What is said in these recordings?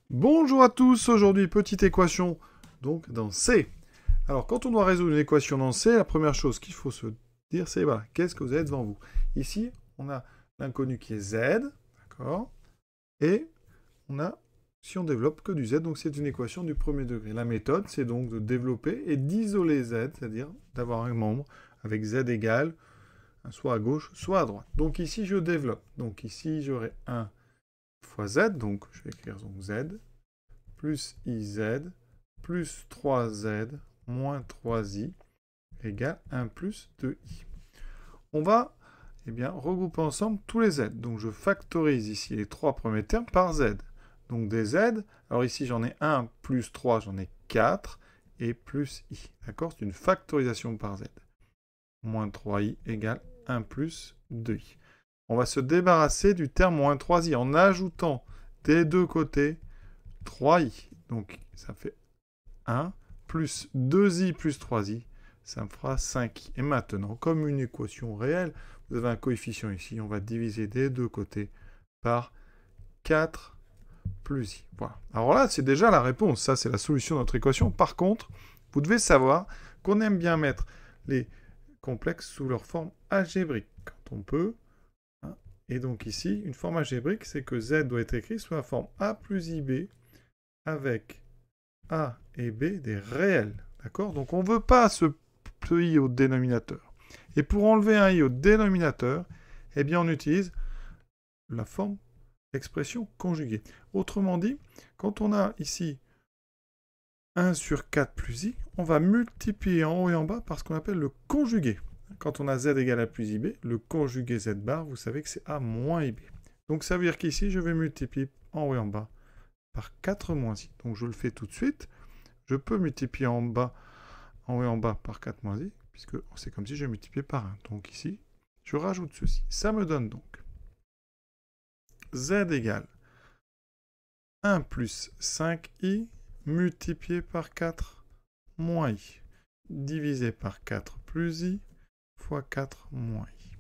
Bonjour à tous, aujourd'hui petite équation donc dans C. Alors quand on doit résoudre une équation dans C, la première chose qu'il faut se dire c'est voilà, qu'est-ce que vous avez devant vous? Ici, on a l'inconnu qui est Z, d'accord? Et on a, si on développe que du Z, donc c'est une équation du premier degré. La méthode, c'est donc de développer et d'isoler Z, c'est-à-dire d'avoir un membre avec Z égale soit à gauche, soit à droite. Donc ici, je développe. Donc ici, j'aurai 1 fois Z, donc je vais écrire donc Z, plus IZ, plus 3Z, moins 3I, égale 1 plus 2I. On va regrouper ensemble tous les Z. Donc je factorise ici les trois premiers termes par Z. Donc des Z, alors ici j'en ai 1 plus 3, j'en ai 4, et plus I. D'accord? C'est une factorisation par Z. Moins 3I égale 1 plus 2I. On va se débarrasser du terme moins 3i en ajoutant des deux côtés 3i. Donc ça fait 1 plus 2i plus 3i, ça me fera 5i. Et maintenant, comme une équation réelle, vous avez un coefficient ici, on va diviser des deux côtés par 4 plus i. Voilà. Alors là, c'est déjà la réponse. Ça, c'est la solution de notre équation. Par contre, vous devez savoir qu'on aime bien mettre les complexes sous leur forme algébrique, quand on peut. Et donc ici, une forme algébrique, c'est que z doit être écrit sous la forme a plus ib avec a et b des réels. D'accord? Donc on ne veut pas ce i au dénominateur. Et pour enlever un i au dénominateur, eh bien on utilise la forme expression conjuguée. Autrement dit, quand on a ici 1 sur 4 plus i, on va multiplier en haut et en bas par ce qu'on appelle le conjugué. Quand on a z égale a plus ib, le conjugué z bar, vous savez que c'est a moins ib. Donc ça veut dire qu'ici, je vais multiplier en haut et en bas par 4 moins i. Donc je le fais tout de suite. Je peux multiplier en haut et en bas par 4 moins i, puisque c'est comme si je multipliais par 1. Donc ici, je rajoute ceci. Ça me donne donc z égale 1 plus 5i multiplié par 4 moins i, divisé par 4 plus i, fois 4 moins i.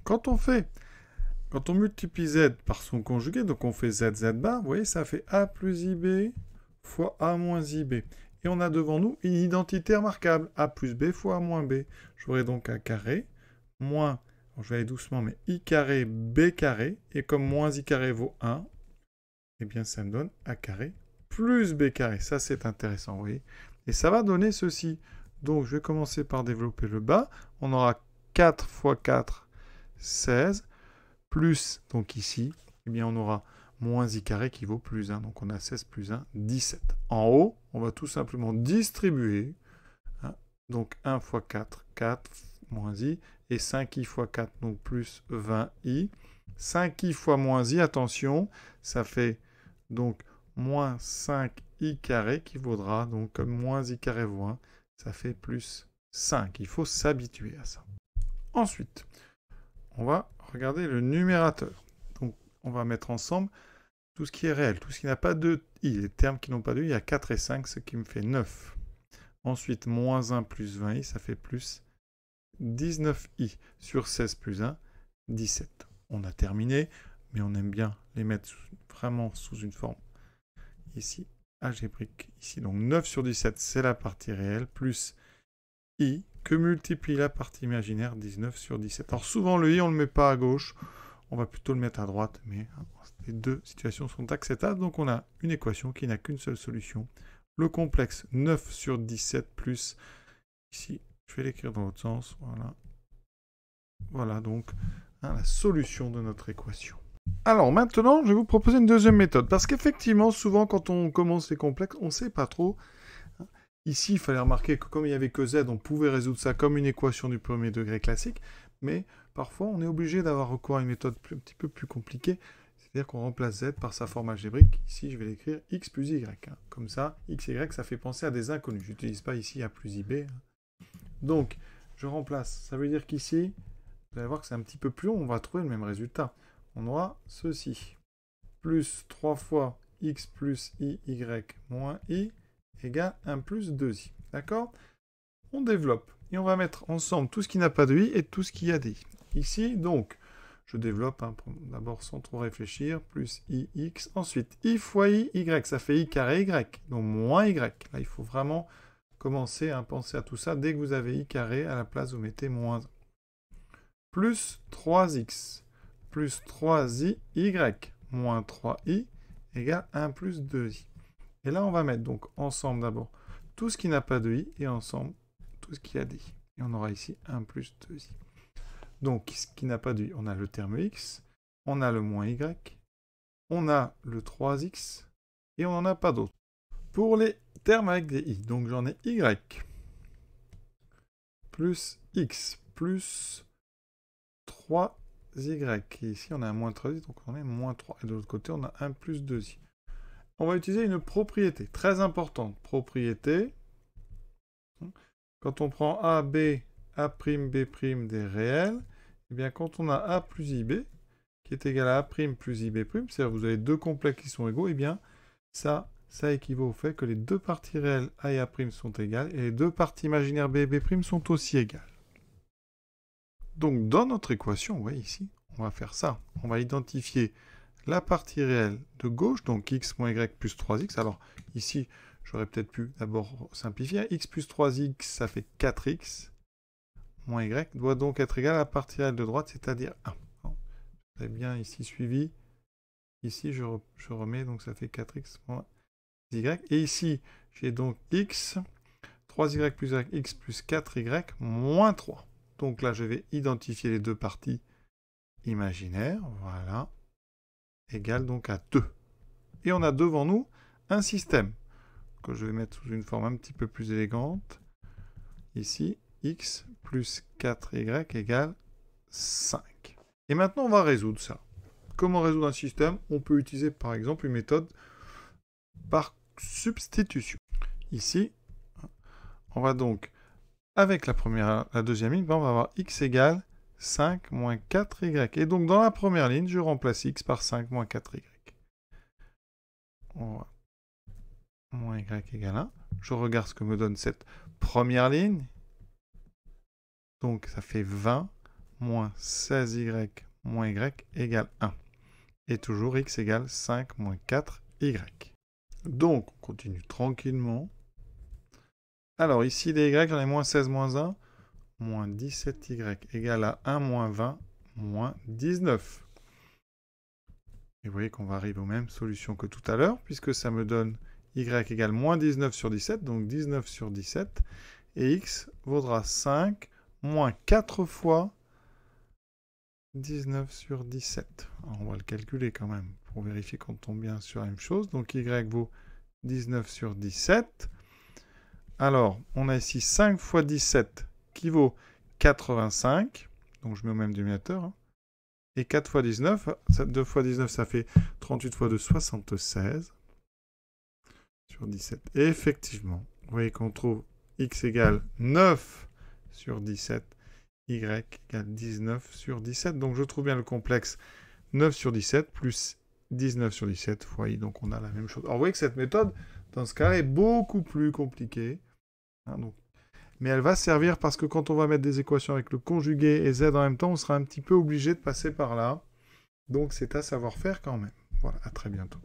Quand on multiplie z par son conjugué, donc on fait z bar, vous voyez, ça fait a plus ib fois a moins ib. Et on a devant nous une identité remarquable, a plus b fois a moins b. J'aurai donc a carré, moins, je vais aller doucement, mais i carré, b carré, et comme moins i carré vaut 1, eh bien ça me donne a carré plus b carré. Ça c'est intéressant, vous voyez. Et ça va donner ceci. Donc je vais commencer par développer le bas. On aura 4 fois 4, 16, plus, donc ici, eh bien on aura moins i carré qui vaut plus 1. Donc on a 16 plus 1, 17. En haut, on va tout simplement distribuer. Donc 1 fois 4, 4 moins i. Et 5i fois 4, donc plus 20i. 5i fois moins i, attention, ça fait donc moins 5i carré qui vaudra, donc comme moins i carré vaut 1, ça fait plus 5. Il faut s'habituer à ça. Ensuite, on va regarder le numérateur. Donc, on va mettre ensemble tout ce qui est réel, tout ce qui n'a pas de i. Les termes qui n'ont pas de i, il y a 4 et 5, ce qui me fait 9. Ensuite, moins 1 plus 20i, ça fait plus 19i. Sur 16 plus 1, 17. On a terminé, mais on aime bien les mettre vraiment sous une forme ici algébrique. Ici, donc 9 sur 17, c'est la partie réelle, plus i, que multiplie la partie imaginaire, 19 sur 17. Alors souvent, le i, on ne le met pas à gauche, on va plutôt le mettre à droite, mais les deux situations sont acceptables, donc on a une équation qui n'a qu'une seule solution. Le complexe 9 sur 17 plus, ici, je vais l'écrire dans l'autre sens, voilà. Voilà donc la solution de notre équation. Alors maintenant, je vais vous proposer une deuxième méthode, parce qu'effectivement, souvent quand on commence les complexes, on ne sait pas trop. Ici, il fallait remarquer que comme il n'y avait que z, on pouvait résoudre ça comme une équation du premier degré classique, mais parfois on est obligé d'avoir recours à une méthode un petit peu plus compliquée, c'est-à-dire qu'on remplace z par sa forme algébrique. Ici, je vais l'écrire x plus y. Comme ça, x, y, ça fait penser à des inconnus. Je n'utilise pas ici a plus ib. Donc, je remplace. Ça veut dire qu'ici, vous allez voir que c'est un petit peu plus long, on va trouver le même résultat. On aura ceci. Plus 3 fois x plus i, y moins i, égale 1 plus 2i. D'accord? On développe. Et on va mettre ensemble tout ce qui n'a pas de i et tout ce qui a des i. Ici, donc, Je développe, hein, d'abord sans trop réfléchir, plus ix. Ensuite, i fois i, y, ça fait i carré y, donc moins y. Là, il faut vraiment commencer à penser à tout ça. Dès que vous avez i carré, à la place, vous mettez moins 1. Plus 3x, plus 3i, y, moins 3i, égale 1 plus 2i. Et là, on va mettre donc ensemble d'abord tout ce qui n'a pas de i, et ensemble tout ce qui a des i. Et on aura ici 1 plus 2i. Donc, ce qui n'a pas de i, on a le terme x, on a le moins y, on a le 3x, et on n'en a pas d'autre. Pour les termes avec des i, donc j'en ai y, plus x, plus 3y. Et ici, on a un moins 3i, donc on est moins 3. Et de l'autre côté, on a 1 plus 2i. On va utiliser une propriété très importante. Propriété. Quand on prend a, b, a', b' des réels, eh bien, quand on a a plus ib, qui est égal à a' plus ib', c'est-à-dire que vous avez deux complexes qui sont égaux, eh bien, ça équivaut au fait que les deux parties réelles a et a' sont égales, et les deux parties imaginaires b et b' sont aussi égales. Donc, dans notre équation, vous voyez ici, on va faire ça. On va identifier la partie réelle de gauche, donc x moins y plus 3x. Alors, ici, j'aurais peut-être pu d'abord simplifier. X plus 3x, ça fait 4x. Moins y doit donc être égal à la partie réelle de droite, c'est-à-dire 1. Vous avez bien ici suivi. Ici, je remets, donc ça fait 4x moins y. Et ici, j'ai donc x, 3y plus x plus 4y moins 3. Donc là, je vais identifier les deux parties imaginaires. Voilà. Égale donc à 2. Et on a devant nous un système que je vais mettre sous une forme un petit peu plus élégante. Ici, x plus 4y égale 5. Et maintenant, on va résoudre ça. Comment résoudre un système? On peut utiliser par exemple une méthode par substitution. Ici, on va donc, avec la deuxième ligne, on va avoir x égale 5 moins 4y. Et donc, dans la première ligne, je remplace x par 5 moins 4y. On va moins y égale 1. Je regarde ce que me donne cette première ligne. Donc, ça fait 20 moins 16y moins y égale 1. Et toujours x égale 5 moins 4y. Donc, on continue tranquillement. Alors, ici, les y, j'en ai moins 16 moins 1. Moins 17y égale à 1 moins 20 moins 19. Et vous voyez qu'on va arriver aux mêmes solutions que tout à l'heure, puisque ça me donne y égale moins 19 sur 17, donc 19 sur 17. Et x vaudra 5 moins 4 fois 19 sur 17. Alors, on va le calculer quand même, pour vérifier qu'on tombe bien sur la même chose. Donc y vaut 19 sur 17. Alors, on a ici 5 fois 17 qui vaut 85. Donc je mets au même dénominateur. Hein. Et 4 fois 19, 2 fois 19, ça fait 38 fois 2, 76 sur 17. Et effectivement, vous voyez qu'on trouve x égale 9 sur 17, y égale 19 sur 17. Donc je trouve bien le complexe 9 sur 17 plus 19 sur 17 fois i. Donc on a la même chose. Alors vous voyez que cette méthode, dans ce cas-là, est beaucoup plus compliquée. Hein, donc, mais elle va servir parce que quand on va mettre des équations avec le conjugué et z en même temps, on sera un petit peu obligé de passer par là. Donc c'est à savoir faire quand même. Voilà, à très bientôt.